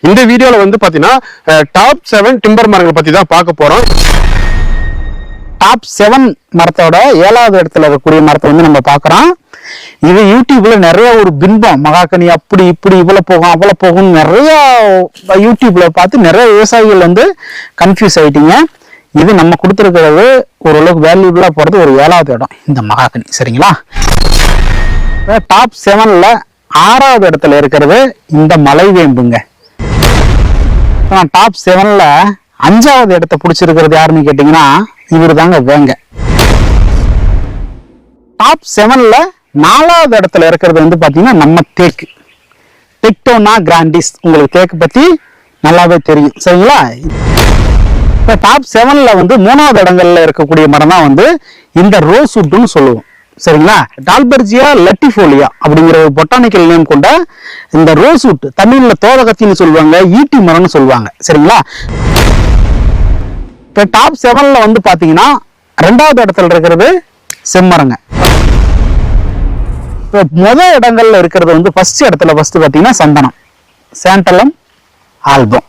இந்த வீடியோல வந்து பாத்தீங்கன்னா டாப் 7 டிம்பர் மரங்கள் பத்தி தான் பார்க்க போறோம். டாப் 7 மரத்தோட 7வது இடத்துல இருக்கக்கூடிய மரத்தை வந்து நம்ம பார்க்குறோம். இது யூடியூப்ல நிறைய ஒரு பின்பம், மகாகனி அப்படி இப்படி இவ்வளவு போகும் அவ்வளவு போகும் நிறைய யூடியூப்ல பார்த்து நிறைய விவசாயிகள் வந்து கன்ஃபியூஸ் ஆயிட்டீங்க. இது நம்ம கொடுத்துருக்கிறது ஓரளவுக்கு வேல்யூபிளா போறது ஒரு 7வது இடம் இந்த மகாகனி. சரிங்களா? டாப் 7ல 6வது இடத்துல இருக்கிறது இந்த மலைவேம்புங்க. டாப் 7ல 5வது இடத்தை பிடிச்சிருக்கிறது யாருன்னு கேட்டீங்கன்னா இவரு தாங்க வேங்க. டாப் 7ல 4வது இடத்துல இருக்கிறது வந்து பாத்தீங்கன்னா நம்ம தேக்கு, டெக்டோனா கிராண்டிஸ். உங்களுக்கு தேக்கு பத்தி நல்லாவே தெரியும். சரிங்களா? இப்ப டாப் 7ல வந்து 3வது இடங்கள்ல இருக்கக்கூடிய மரம் தான் வந்து இந்த ரோஸ்வுட்னு சொல்லுவோம். சரிங்களா? டால்பர்ஜியா லட்டிஃபோலியா அப்படிங்கிற ஒரு பொட்டானிக்கல் நேம் கொண்ட இந்த ரோஸ்வுட், தமிழ்ல தோதகத்தின்னு சொல்லுவாங்க, ஈட்டி மரம்னு சொல்லுவாங்க. சரிங்களா? இப்ப டாப் 7ல வந்து பாத்தீங்கன்னா 2வது இடத்துல இருக்கிறது செம்மரங்க. இப்ப முதல் இடங்கள்ல இருக்கிறது வந்து ஃபர்ஸ்ட் இடத்துல பாத்தீங்கன்னா சந்தனம், சாண்டலம் ஆல்பம்.